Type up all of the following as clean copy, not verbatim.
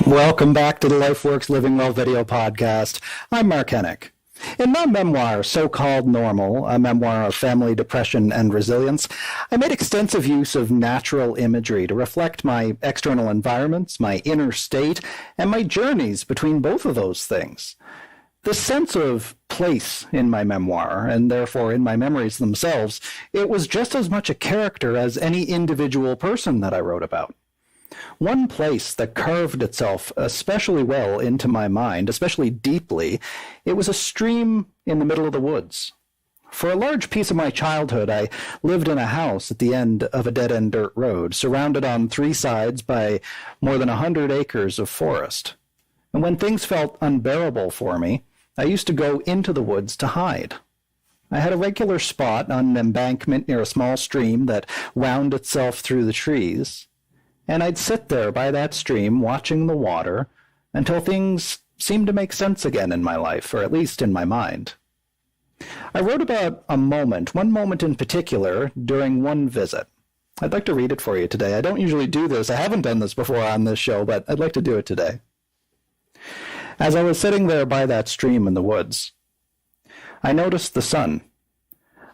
Welcome back to the LifeWorks Living Well video podcast. I'm Mark Hennick. In my memoir, So-Called Normal, a memoir of family depression and resilience, I made extensive use of natural imagery to reflect my external environments, my inner state, and my journeys between both of those things. The sense of place in my memoir, and therefore in my memories themselves, it was just as much a character as any individual person that I wrote about. One place that carved itself especially well into my mind, especially deeply, it was a stream in the middle of the woods. For a large piece of my childhood, I lived in a house at the end of a dead-end dirt road, surrounded on three sides by more than 100 acres of forest. And when things felt unbearable for me, I used to go into the woods to hide. I had a regular spot on an embankment near a small stream that wound itself through the trees, and I'd sit there by that stream watching the water until things seemed to make sense again in my life, or at least in my mind. I wrote about one moment in particular, during one visit. I'd like to read it for you today. I don't usually do this. I haven't done this before on this show, but I'd like to do it today. As I was sitting there by that stream in the woods, I noticed the sun.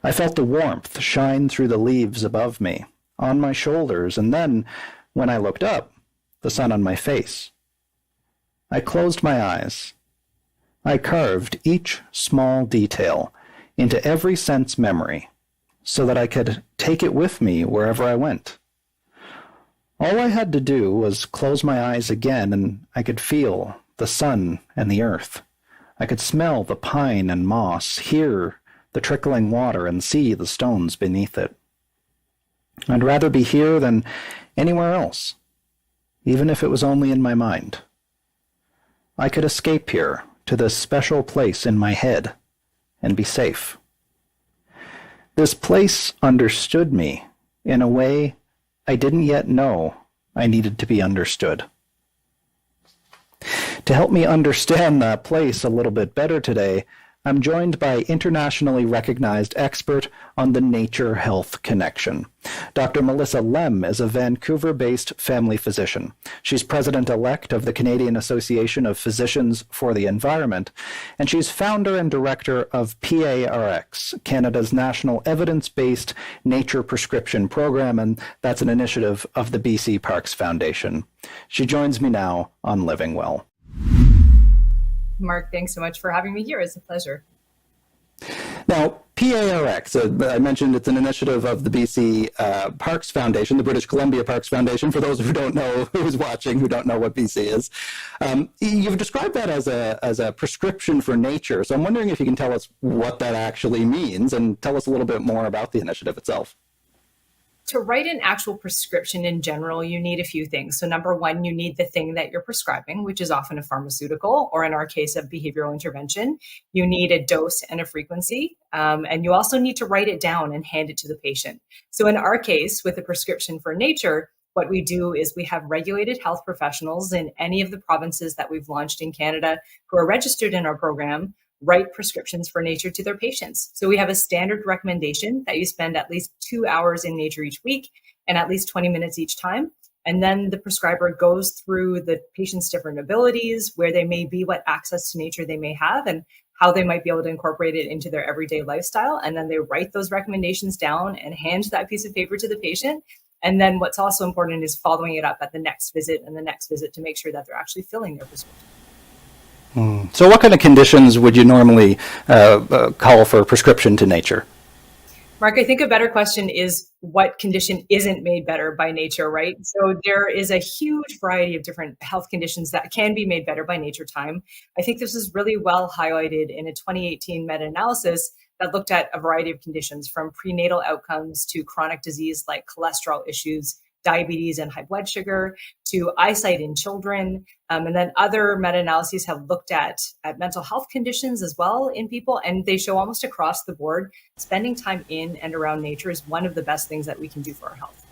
I felt the warmth shine through the leaves above me, on my shoulders, and then, when I looked up, the sun on my face. I closed my eyes. I carved each small detail into every sense memory so that I could take it with me wherever I went. All I had to do was close my eyes again, and I could feel the sun and the earth. I could smell the pine and moss, hear the trickling water, and see the stones beneath it. I'd rather be here than anywhere else, even if it was only in my mind. I could escape here to this special place in my head and be safe. This place understood me in a way I didn't yet know I needed to be understood. To help me understand that place a little bit better today, I'm joined by internationally recognized expert on the nature-health connection. Dr. Melissa Lem is a Vancouver-based family physician. She's president-elect of the Canadian Association of Physicians for the Environment, and she's founder and director of PaRx, Canada's national evidence-based nature prescription program, and that's an initiative of the BC PaRx Foundation. She joins me now on Living Well. Mark, thanks so much for having me here. It's a pleasure. Now, PaRx, I mentioned it's an initiative of the BC PaRx Foundation, the British Columbia PaRx Foundation, for those who don't know, who's watching, who don't know what BC is. You've described that as a prescription for nature, so I'm wondering if you can tell us what that actually means and tell us a little bit more about the initiative itself. To write an actual prescription in general, you need a few things. So number one, you need the thing that you're prescribing, which is often a pharmaceutical, or in our case, a behavioral intervention. You need a dose and a frequency. And you also need to write it down and hand it to the patient. So in our case, with a prescription for nature, what we do is we have regulated health professionals in any of the provinces that we've launched in Canada who are registered in our program write prescriptions for nature to their patients. So we have a standard recommendation that you spend at least 2 hours in nature each week and at least 20 minutes each time. And then the prescriber goes through the patient's different abilities, where they may be, what access to nature they may have, and how they might be able to incorporate it into their everyday lifestyle. And then they write those recommendations down and hand that piece of paper to the patient. And then what's also important is following it up at the next visit and the next visit to make sure that they're actually filling their prescription. So what kind of conditions would you normally call for prescription to nature? Mark, I think a better question is what condition isn't made better by nature, right? So there is a huge variety of different health conditions that can be made better by nature time. I think this is really well highlighted in a 2018 meta-analysis that looked at a variety of conditions, from prenatal outcomes to chronic disease like cholesterol issues, diabetes and high blood sugar, to eyesight in children. And then other meta-analyses have looked at mental health conditions as well in people. And they show almost across the board, spending time in and around nature is one of the best things that we can do for our health.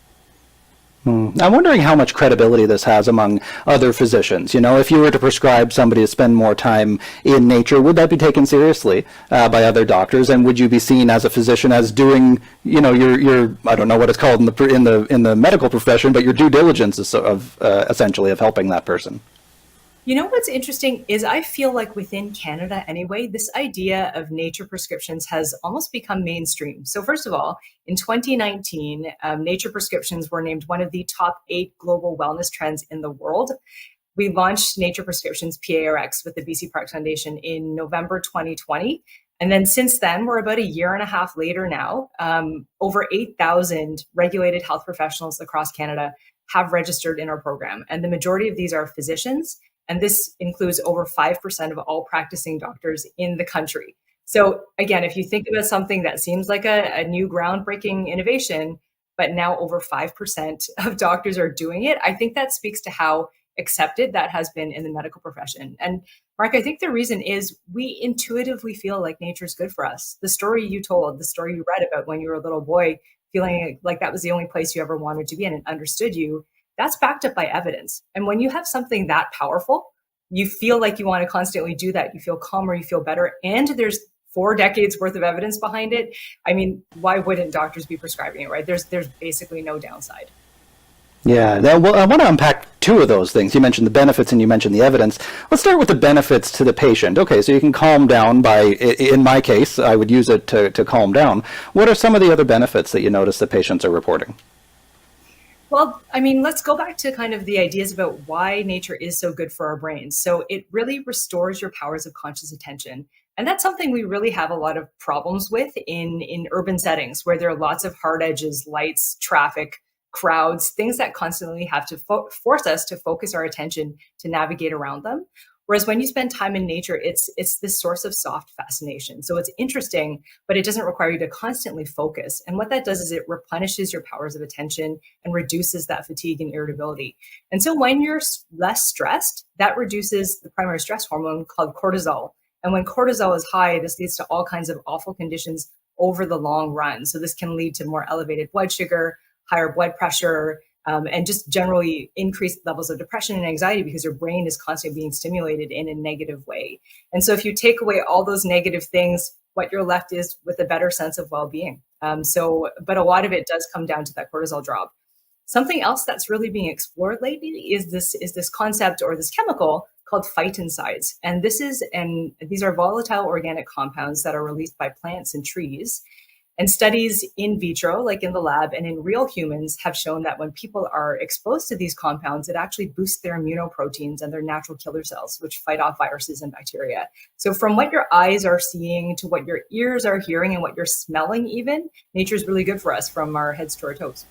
I'm wondering how much credibility this has among other physicians. You know, if you were to prescribe somebody to spend more time in nature, would that be taken seriously by other doctors? And would you be seen as a physician as doing, you know, your I don't know what it's called in the medical profession, but your due diligence of essentially of helping that person? You know what's interesting is I feel like within Canada anyway, this idea of nature prescriptions has almost become mainstream. So first of all, in 2019, nature prescriptions were named one of the top 8 global wellness trends in the world. We launched Nature Prescriptions PaRx with the BC PaRx Foundation in November 2020. And then since then, we're about a year and a half later now. Over 8,000 regulated health professionals across Canada have registered in our program. And the majority of these are physicians. And this includes over 5% of all practicing doctors in the country. So again, if you think about something that seems like a new groundbreaking innovation, but now over 5% of doctors are doing it, I think that speaks to how accepted that has been in the medical profession. And Mark, I think the reason is we intuitively feel like nature is good for us. The story you told, the story you read about when you were a little boy, feeling like that was the only place you ever wanted to be in and understood you, that's backed up by evidence. And when you have something that powerful, you feel like you want to constantly do that. You feel calmer, you feel better. And there's 4 decades worth of evidence behind it. I mean, why wouldn't doctors be prescribing it, right? There's basically no downside. Yeah, well, I want to unpack two of those things. You mentioned the benefits and you mentioned the evidence. Let's start with the benefits to the patient. Okay, so you can calm down by, in my case, I would use it to calm down. What are some of the other benefits that you notice that patients are reporting? Well, I mean, let's go back to kind of the ideas about why nature is so good for our brains. So it really restores your powers of conscious attention. And that's something we really have a lot of problems with in urban settings where there are lots of hard edges, lights, traffic, crowds, things that constantly have to force us to focus our attention to navigate around them. Whereas when you spend time in nature, it's this source of soft fascination. So it's interesting, but it doesn't require you to constantly focus. And what that does is it replenishes your powers of attention and reduces that fatigue and irritability. And so when you're less stressed, that reduces the primary stress hormone called cortisol. And when cortisol is high, this leads to all kinds of awful conditions over the long run. So this can lead to more elevated blood sugar, higher blood pressure, and just generally increased levels of depression and anxiety because your brain is constantly being stimulated in a negative way. And so if you take away all those negative things, what you're left is with a better sense of well-being. But a lot of it does come down to that cortisol drop. Something else that's really being explored lately is this concept or this chemical called phytoncides. And these are volatile organic compounds that are released by plants and trees. And studies in vitro, like in the lab and in real humans, have shown that when people are exposed to these compounds, it actually boosts their immunoproteins and their natural killer cells, which fight off viruses and bacteria. So from what your eyes are seeing to what your ears are hearing and what you're smelling even, nature is really good for us from our heads to our toes.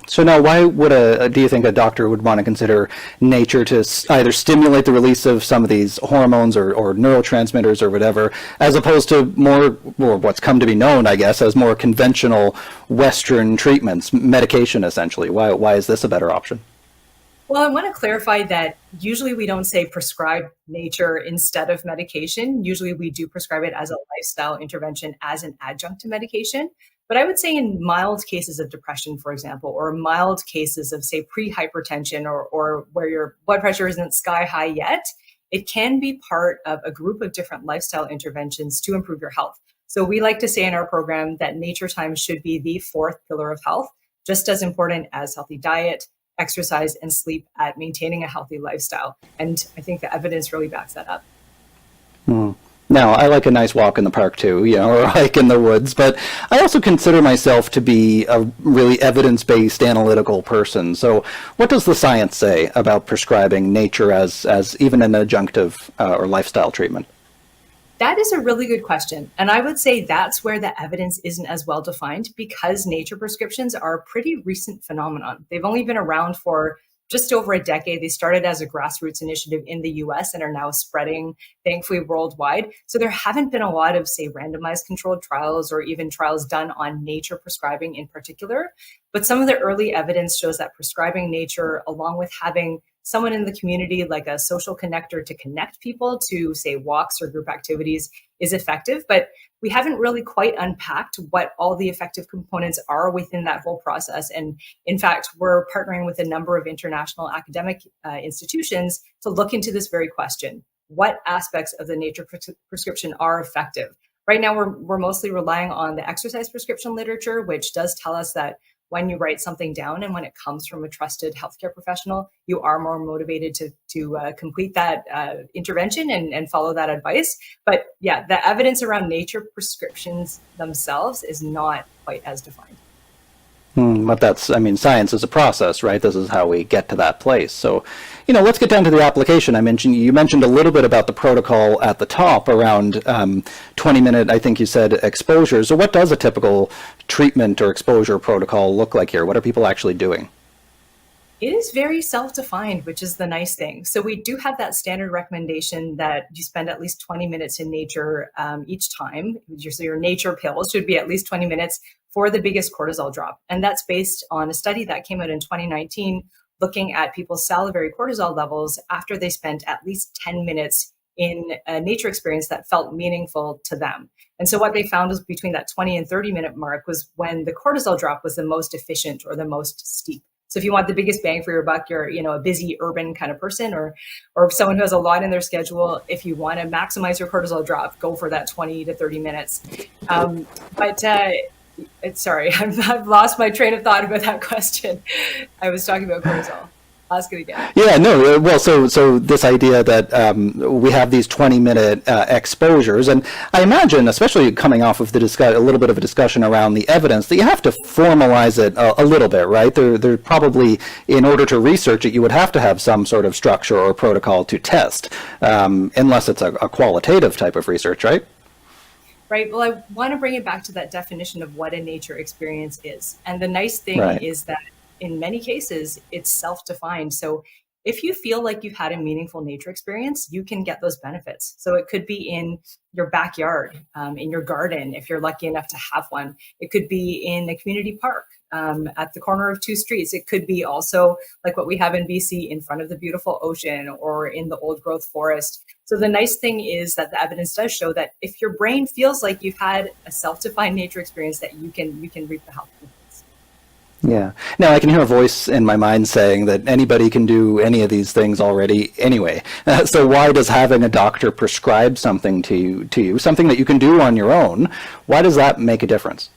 So now, why would do you think a doctor would want to consider nature to either stimulate the release of some of these hormones or neurotransmitters or whatever, as opposed to more, or what's come to be known, I guess, as more conventional Western treatments, medication essentially? Why is this a better option? Well, I want to clarify that usually we don't say prescribe nature instead of medication. Usually we do prescribe it as a lifestyle intervention as an adjunct to medication. But I would say in mild cases of depression, for example, or mild cases of, say, pre-hypertension or where your blood pressure isn't sky high yet, it can be part of a group of different lifestyle interventions to improve your health. So we like to say in our program that nature time should be the 4th pillar of health, just as important as healthy diet, exercise, and sleep at maintaining a healthy lifestyle. And I think the evidence really backs that up. Now, I like a nice walk in the park too, or a hike in the woods, but I also consider myself to be a really evidence-based analytical person. So what does the science say about prescribing nature as even an adjunctive or lifestyle treatment? That is a really good question. And I would say that's where the evidence isn't as well defined because nature prescriptions are a pretty recent phenomenon. They've only been around for just over a decade. They started as a grassroots initiative in the US and are now spreading, thankfully, worldwide. So there haven't been a lot of, say, randomized controlled trials or even trials done on nature prescribing in particular. But some of the early evidence shows that prescribing nature, along with having someone in the community like a social connector to connect people to, say, walks or group activities, is effective. But we haven't really quite unpacked what all the effective components are within that whole process. And in fact, we're partnering with a number of international academic institutions to look into this very question. What aspects of the nature prescription are effective? Right now, we're mostly relying on the exercise prescription literature, which does tell us that when you write something down and when it comes from a trusted healthcare professional, you are more motivated to complete that intervention and follow that advice. But yeah, the evidence around nature prescriptions themselves is not quite as defined. But that's, I mean, science is a process, right? This is how we get to that place. So, let's get down to the application. You mentioned a little bit about the protocol at the top around 20-minute, I think you said, exposure. So what does a typical treatment or exposure protocol look like here? What are people actually doing? It is very self-defined, which is the nice thing. So we do have that standard recommendation that you spend at least 20 minutes in nature each time. So your nature pills should be at least 20 minutes for the biggest cortisol drop. And that's based on a study that came out in 2019, looking at people's salivary cortisol levels after they spent at least 10 minutes in a nature experience that felt meaningful to them. And so what they found was between that 20 and 30-minute mark was when the cortisol drop was the most efficient or the most steep. So if you want the biggest bang for your buck, you're, a busy urban kind of person or someone who has a lot in their schedule. If you want to maximize your cortisol drop, go for that 20 to 30 minutes. Sorry, I've lost my train of thought about that question. I was talking about cortisol. I'll ask it again. Yeah, no, well, so this idea that we have these 20-minute exposures, and I imagine, especially coming off of a little bit of a discussion around the evidence, that you have to formalize it a little bit, right? There probably, in order to research it, you would have to have some sort of structure or protocol to test, unless it's a qualitative type of research, right? Right. Well, I want to bring it back to that definition of what a nature experience is. And the nice thing is that in many cases, it's self-defined. So if you feel like you've had a meaningful nature experience, you can get those benefits. So it could be in your backyard, in your garden, if you're lucky enough to have one. It could be in a community park at the corner of two streets. It could be also like what we have in BC in front of the beautiful ocean or in the old growth forest. So the nice thing is that the evidence does show that if your brain feels like you've had a self-defined nature experience, that you can reap the health benefits. Yeah. Now I can hear a voice in my mind saying that anybody can do any of these things already anyway. So why does having a doctor prescribe something to you, something that you can do on your own, why does that make a difference?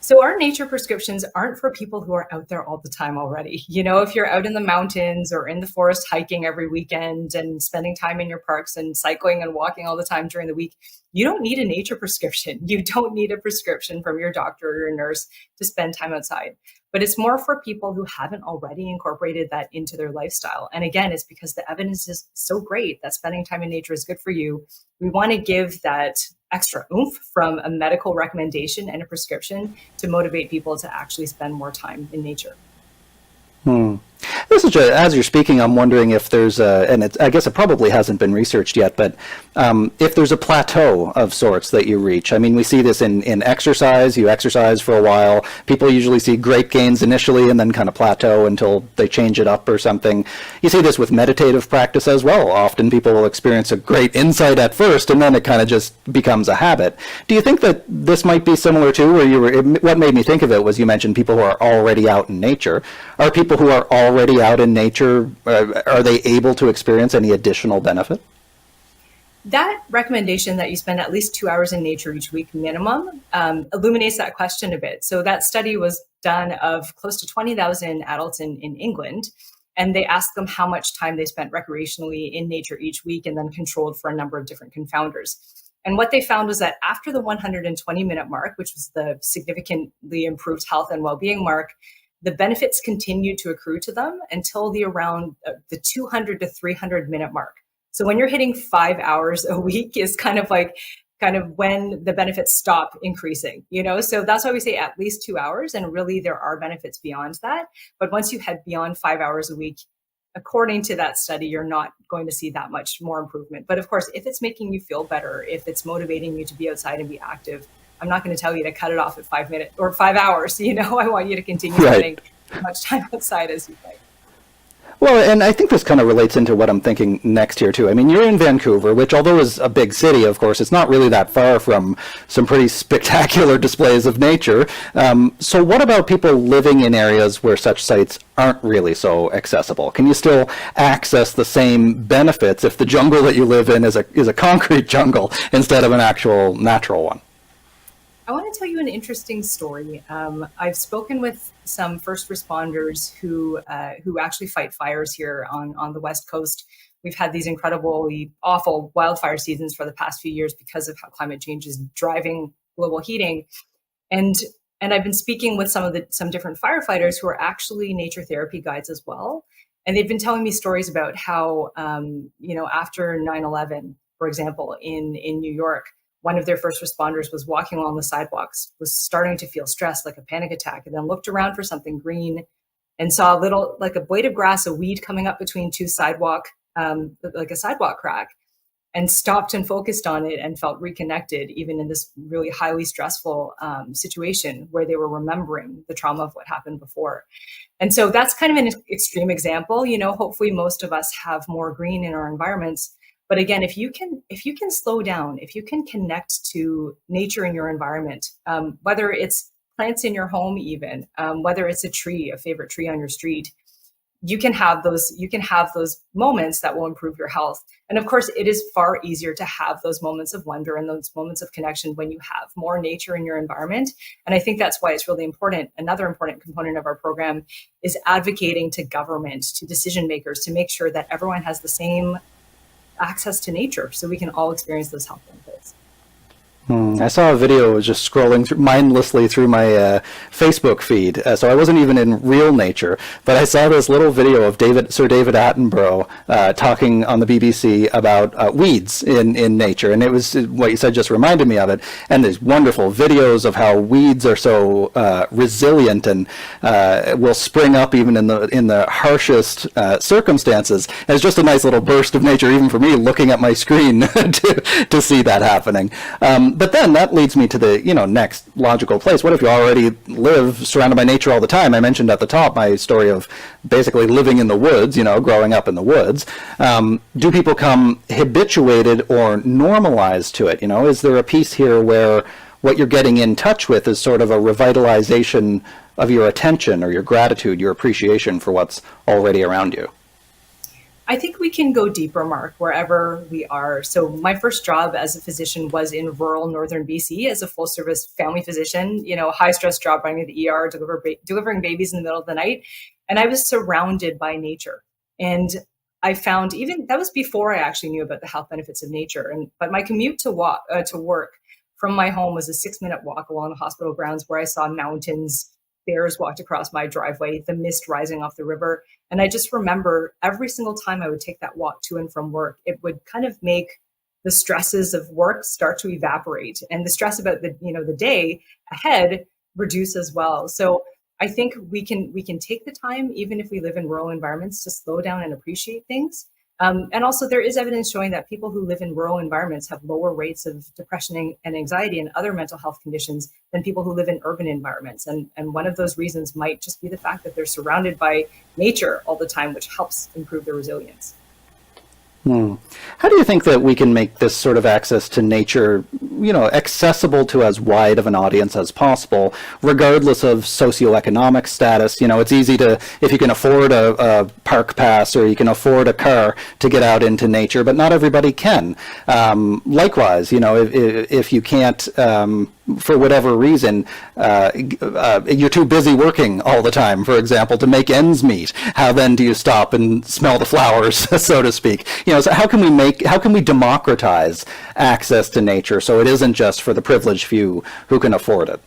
So our nature prescriptions aren't for people who are out there all the time already. If you're out in the mountains or in the forest hiking every weekend and spending time in your parks and cycling and walking all the time during the week, you don't need a nature prescription. You don't need a prescription from your doctor or your nurse to spend time outside. But it's more for people who haven't already incorporated that into their lifestyle. And again, it's because the evidence is so great that spending time in nature is good for you. We want to give that extra oomph from a medical recommendation and a prescription to motivate people to actually spend more time in nature. This is as you're speaking, I'm wondering if there's I guess it probably hasn't been researched yet, but if there's a plateau of sorts that you reach. I mean, we see this in exercise. You exercise for a while. People usually see great gains initially and then kind of plateau until they change it up or something. You see this with meditative practice as well. Often people will experience a great insight at first and then it kind of just becomes a habit. Do you think that this might be similar to, what made me think of it was you mentioned people who are already out in nature. Are people who are already out in nature, are they able to experience any additional benefit? That recommendation that you spend at least 2 hours in nature each week minimum illuminates that question a bit. So that study was done of close to 20,000 adults in England, and they asked them how much time they spent recreationally in nature each week and then controlled for a number of different confounders. And what they found was that after the 120-minute mark, which was the significantly improved health and well-being mark, the benefits continued to accrue to them until the 200 to 300-minute mark. So when you're hitting 5 hours a week is kind of when the benefits stop increasing, So that's why we say at least 2 hours, and really there are benefits beyond that. But once you head beyond 5 hours a week, according to that study, you're not going to see that much more improvement. But of course, if it's making you feel better, if it's motivating you to be outside and be active, I'm not going to tell you to cut it off at 5 minutes or 5 hours. I want you to continue spending as much time outside as you like. Well, and I think this kind of relates into what I'm thinking next here, too. I mean, you're in Vancouver, which, although is a big city, of course, it's not really that far from some pretty spectacular displays of nature. So what about people living in areas where such sites aren't really so accessible? Can you still access the same benefits if the jungle that you live in is a concrete jungle instead of an actual natural one? I want to tell you an interesting story. I've spoken with some first responders who actually fight fires here on the West Coast. We've had these incredibly awful wildfire seasons for the past few years because of how climate change is driving global heating. And and I've been speaking with some different firefighters who are actually nature therapy guides as well. And they've been telling me stories about how, after 9/11, for example, in New York, one of their first responders was walking along the sidewalks, was starting to feel stressed, like a panic attack, and then looked around for something green and saw like a blade of grass, a weed coming up between two like a sidewalk crack, and stopped and focused on it and felt reconnected, even in this really highly stressful situation where they were remembering the trauma of what happened before. And so that's kind of an extreme example. Hopefully most of us have more green in our environments. But again, if you can slow down, if you can connect to nature in your environment, whether it's plants in your home, even whether it's a favorite tree on your street, you can have those moments that will improve your health. And of course, it is far easier to have those moments of wonder and those moments of connection when you have more nature in your environment. And I think that's why it's really important. Another important component of our program is advocating to government, to decision makers, to make sure that everyone has the same access to nature so we can all experience those health benefits. I saw a video just scrolling mindlessly through my Facebook feed, so I wasn't even in real nature, but I saw this little video of Sir David Attenborough talking on the BBC about weeds in nature, and it was what you said just reminded me of it. And there's wonderful videos of how weeds are so resilient and will spring up even in the harshest circumstances. And it's just a nice little burst of nature, even for me, looking at my screen to see that happening. But then that leads me to the next logical place. What if you already live surrounded by nature all the time? I mentioned at the top my story of basically living in the woods, growing up in the woods. Do people come habituated or normalized to it? Is there a piece here where what you're getting in touch with is sort of a revitalization of your attention or your gratitude, your appreciation for what's already around you? I think we can go deeper, Mark, wherever we are. So my first job as a physician was in rural northern BC as a full service family physician, high stress job, running to the ER, delivering babies in the middle of the night. And I was surrounded by nature. And I found even that was before I actually knew about the health benefits of nature. But my commute to work from my home was a 6-minute walk along the hospital grounds where I saw mountains. Bears walked across my driveway, the mist rising off the river. And I just remember every single time I would take that walk to and from work, it would kind of make the stresses of work start to evaporate and the stress about the day ahead reduce as well. So I think we can take the time, even if we live in rural environments, to slow down and appreciate things. And also there is evidence showing that people who live in rural environments have lower rates of depression and anxiety and other mental health conditions than people who live in urban environments. And one of those reasons might just be the fact that they're surrounded by nature all the time, which helps improve their resilience. How do you think that we can make this sort of access to nature, accessible to as wide of an audience as possible, regardless of socioeconomic status? It's easy to, if you can afford a park pass or you can afford a car to get out into nature, but not everybody can. Likewise, if you can't, for whatever reason, you're too busy working all the time, for example, to make ends meet. How then do you stop and smell the flowers, so to speak? So how can we democratize access to nature so it isn't just for the privileged few who can afford it?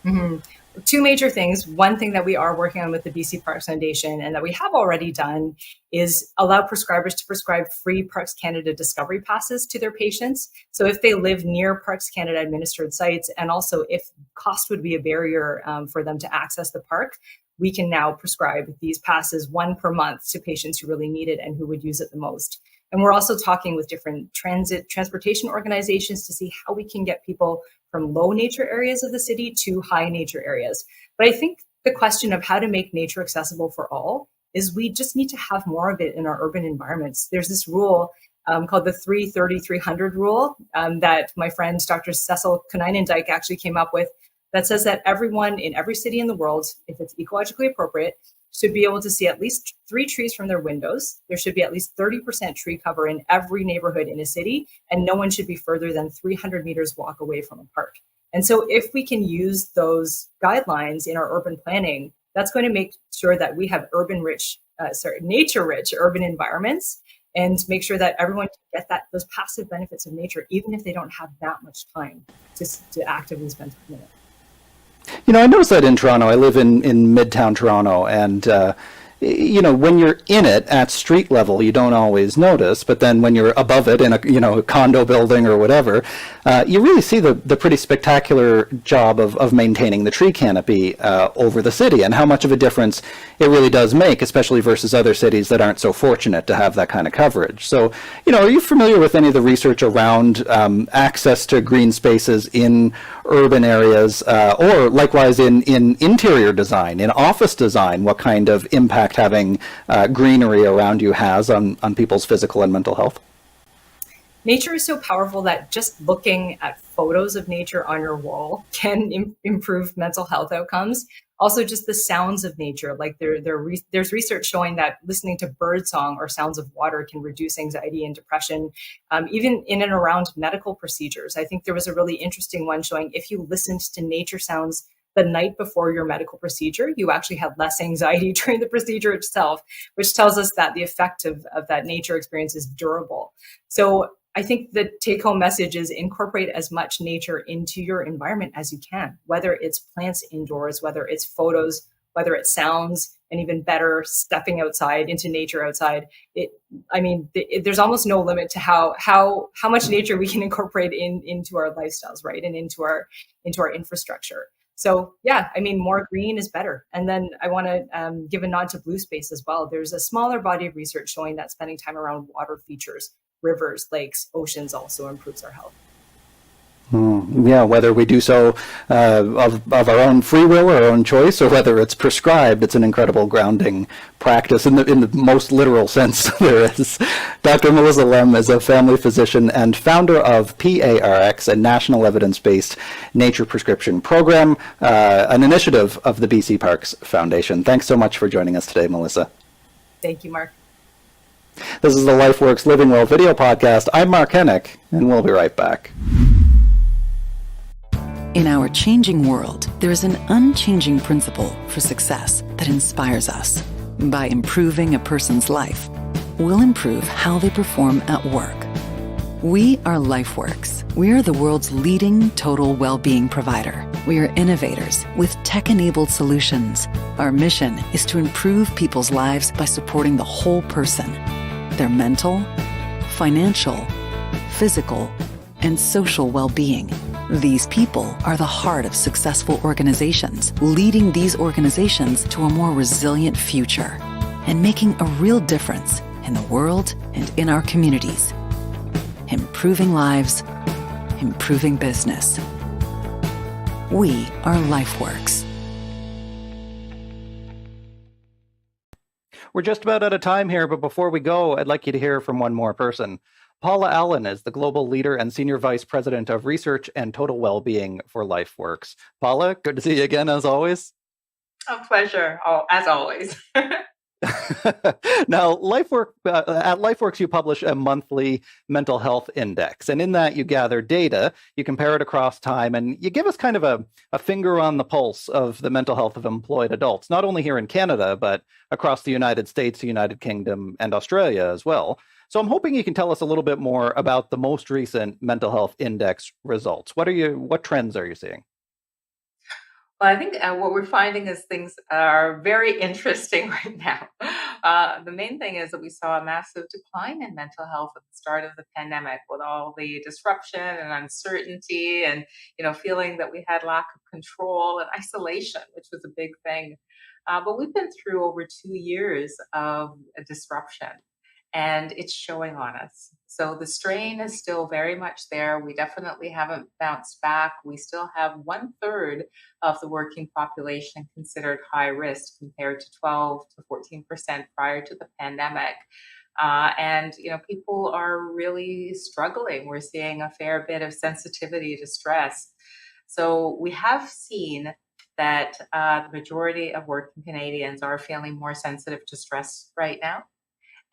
Mm-hmm. Two major things. One thing that we are working on with the BC PaRx Foundation and that we have already done is allow prescribers to prescribe free PaRx Canada discovery passes to their patients. So if they live near PaRx Canada administered sites, and also if cost would be a barrier for them to access the park, we can now prescribe these passes, one per month, to patients who really need it and who would use it the most. And we're also talking with different transportation organizations to see how we can get people from low nature areas of the city to high nature areas. But I think the question of how to make nature accessible for all is we just need to have more of it in our urban environments. There's this rule called the 330-300 rule that my friend Dr. Cecil Konynendijk actually came up with, that says that everyone in every city in the world, if it's ecologically appropriate, should be able to see at least 3 trees from their windows. There should be at least 30% tree cover in every neighborhood in a city, and no one should be further than 300 meters walk away from a park. And so if we can use those guidelines in our urban planning, that's going to make sure that we have nature-rich urban environments, and make sure that everyone can get those passive benefits of nature, even if they don't have that much time to actively spend time in it. I noticed that in Toronto. I live in Midtown Toronto, and when you're in it at street level, you don't always notice. But then when you're above it in a condo building or whatever, you really see the pretty spectacular job of maintaining the tree canopy over the city, and how much of a difference it really does make, especially versus other cities that aren't so fortunate to have that kind of coverage. So, are you familiar with any of the research around access to green spaces in urban areas, or likewise in interior design, in office design? What kind of impact having greenery around you has on people's physical and mental health? Nature is so powerful that just looking at photos of nature on your wall can improve mental health outcomes. Also, just the sounds of nature, like there's research showing that listening to birdsong or sounds of water can reduce anxiety and depression, even in and around medical procedures. I think there was a really interesting one showing if you listened to nature sounds the night before your medical procedure, you actually had less anxiety during the procedure itself, which tells us that the effect of that nature experience is durable. So I think the take-home message is incorporate as much nature into your environment as you can, whether it's plants indoors, whether it's photos, whether it's sounds, and even better, stepping outside into nature outside. There's almost no limit to how much nature we can incorporate into our lifestyles, right, and into our infrastructure. So yeah, more green is better. And then I want to give a nod to blue space as well. There's a smaller body of research showing that spending time around water features, rivers, lakes, oceans also improves our health. Yeah, whether we do so of our own free will or our own choice, or whether it's prescribed, it's an incredible grounding practice in the most literal sense there is. Dr. Melissa Lem is a family physician and founder of PaRx, a national evidence-based nature prescription program, an initiative of the BC Parks Foundation. Thanks so much for joining us today, Melissa. Thank you, Mark. This is the LifeWorks Living Well video podcast. I'm Mark Hennick, and we'll be right back. In our changing world, there is an unchanging principle for success that inspires us. By improving a person's life, we'll improve how they perform at work. We are LifeWorks. We are the world's leading total well-being provider. We are innovators with tech-enabled solutions. Our mission is to improve people's lives by supporting the whole person, their mental, financial, physical, and social well-being. These people are the heart of successful organizations, leading these organizations to a more resilient future and making a real difference in the world and in our communities. Improving lives, improving business. We are LifeWorks. We're just about out of time here, but before we go, I'd like you to hear from one more person. Paula Allen is the global leader and senior vice president of research and total well-being for LifeWorks. Paula, good to see you again, as always. A pleasure, as always. Now, at LifeWorks, you publish a monthly mental health index. And in that, you gather data, you compare it across time, and you give us kind of a finger on the pulse of the mental health of employed adults, not only here in Canada, but across the United States, the United Kingdom, and Australia as well. So I'm hoping you can tell us a little bit more about the most recent mental health index results. What trends are you seeing? Well, I think what we're finding is things are very interesting right now. The main thing is that we saw a massive decline in mental health at the start of the pandemic, with all the disruption and uncertainty, and feeling that we had lack of control and isolation, which was a big thing. But we've been through over 2 years of a disruption, and it's showing on us. So the strain is still very much there. We definitely haven't bounced back. We still have 1/3 of the working population considered high risk, compared to 12 to 14% prior to the pandemic. And people are really struggling. We're seeing a fair bit of sensitivity to stress. So we have seen that the majority of working Canadians are feeling more sensitive to stress right now.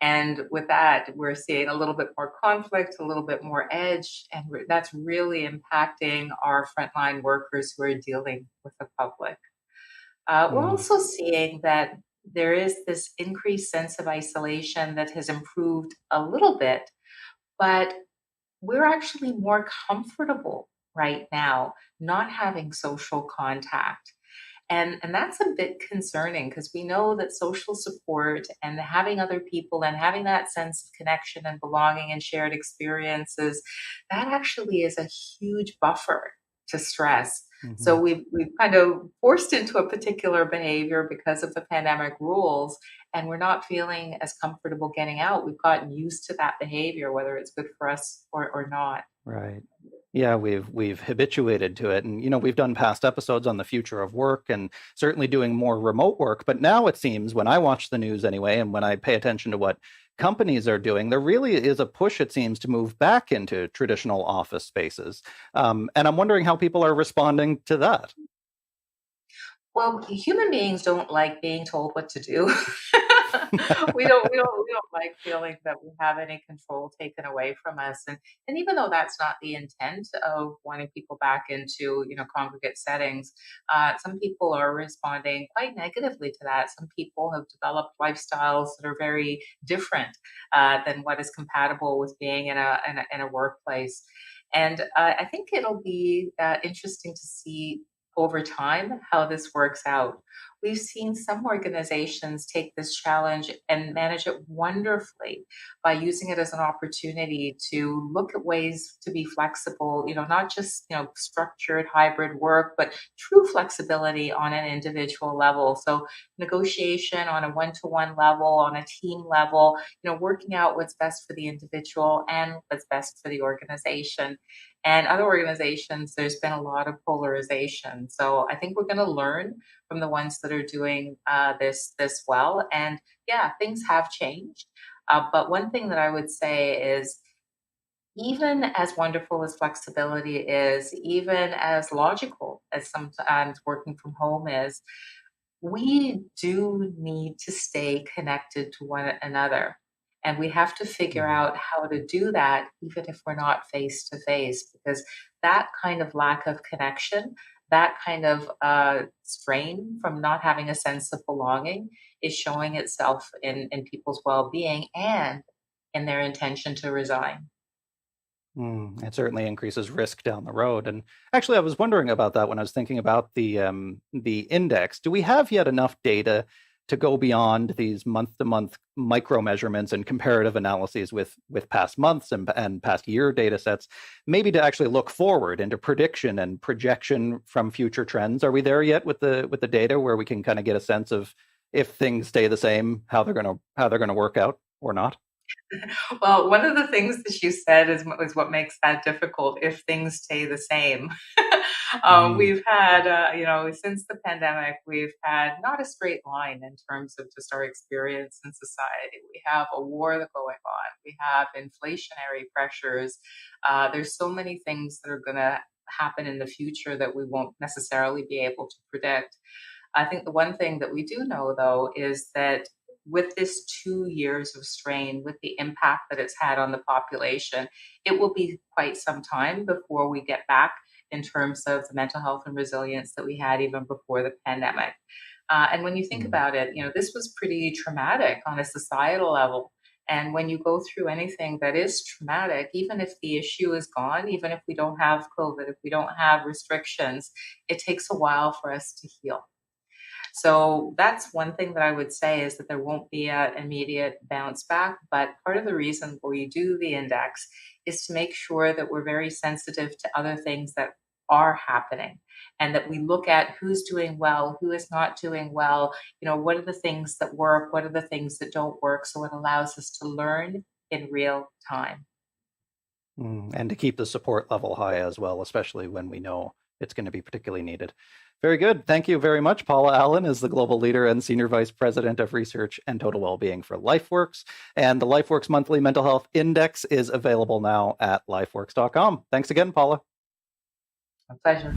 And with that, we're seeing a little bit more conflict, a little bit more edge, and that's really impacting our frontline workers who are dealing with the public. We're Mm, also seeing that there is this increased sense of isolation that has improved a little bit, but we're actually more comfortable right now not having social contact. And that's a bit concerning because we know that social support and having other people and having that sense of connection and belonging and shared experiences, that actually is a huge buffer to stress. So mhm. we've kind of forced into a particular behavior because of the pandemic rules, and we're not feeling as comfortable getting out. We've gotten used to that behavior, whether it's good for us or not. Right. Yeah, we've habituated to it. And, we've done past episodes on the future of work and certainly doing more remote work. But now it seems, when I watch the news anyway, and when I pay attention to what companies are doing, there really is a push, it seems, to move back into traditional office spaces. And I'm wondering how people are responding to that. Well, human beings don't like being told what to do. We don't like feeling that we have any control taken away from us. And even though that's not the intent of wanting people back into, congregate settings, some people are responding quite negatively to that. Some people have developed lifestyles that are very different than what is compatible with being in a workplace. And I think it'll be interesting to see over time how this works out. We've seen some organizations take this challenge and manage it wonderfully by using it as an opportunity to look at ways to be flexible, not just, structured hybrid work, but true flexibility on an individual level. So negotiation on a one-to-one level, on a team level, working out what's best for the individual and what's best for the organization. And other organizations, there's been a lot of polarization. So I think we're going to learn from the ones that are doing this well. And yeah, things have changed. But one thing that I would say is, even as wonderful as flexibility is, even as logical as sometimes working from home is, we do need to stay connected to one another. And we have to figure Mhm. out how to do that, even if we're not face to face, because that kind of lack of connection, that kind of strain from not having a sense of belonging is showing itself in people's well being and in their intention to resign. It certainly increases risk down the road. And actually, I was wondering about that when I was thinking about the index. Do we have yet enough data to go beyond these month-to-month micro measurements and comparative analyses with past months and past year data sets, maybe to actually look forward into prediction and projection from future trends? Are we there yet with the data where we can kind of get a sense of, if things stay the same, how they're gonna work out or not? Well, one of the things that you said is what makes that difficult if things stay the same. Mm, We've had, since the pandemic, we've had not a straight line in terms of just our experience in society. We have a war that's going on. We have inflationary pressures. There's so many things that are going to happen in the future that we won't necessarily be able to predict. I think the one thing that we do know, though, is that with this 2 years of strain, with the impact that it's had on the population, it will be quite some time before we get back in terms of the mental health and resilience that we had even before the pandemic. And when you think mm. about it, this was pretty traumatic on a societal level. And when you go through anything that is traumatic, even if the issue is gone, even if we don't have COVID, if we don't have restrictions, it takes a while for us to heal. So that's one thing that I would say, is that there won't be an immediate bounce back. But part of the reason we do the index is to make sure that we're very sensitive to other things that are happening, and that we look at who's doing well, who is not doing well, what are the things that work, what are the things that don't work. So it allows us to learn in real time. And to keep the support level high as well, especially when we know it's going to be particularly needed. Very good. Thank you very much. Paula Allen is the global leader and senior vice president of research and total well-being for LifeWorks. And the LifeWorks monthly mental health index is available now at lifeworks.com. Thanks again, Paula. A pleasure.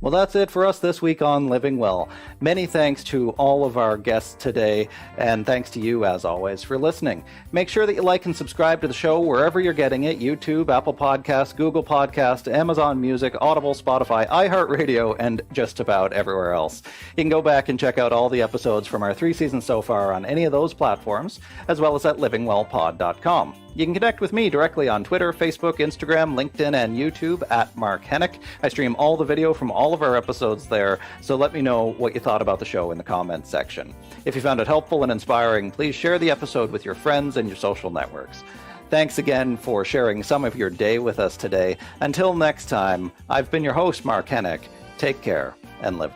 Well, that's it for us this week on Living Well. Many thanks to all of our guests today, and thanks to you, as always, for listening. Make sure that you like and subscribe to the show wherever you're getting it: YouTube, Apple Podcasts, Google Podcasts, Amazon Music, Audible, Spotify, iHeartRadio, and just about everywhere else. You can go back and check out all the episodes from our 3 seasons so far on any of those platforms, as well as at livingwellpod.com. You can connect with me directly on Twitter, Facebook, Instagram, LinkedIn, and YouTube at Mark Hennick. I stream all the video from all of our episodes there, so let me know what you thought about the show in the comments section. If you found it helpful and inspiring, please share the episode with your friends and your social networks. Thanks again for sharing some of your day with us today. Until next time, I've been your host, Mark Hennick. Take care and live.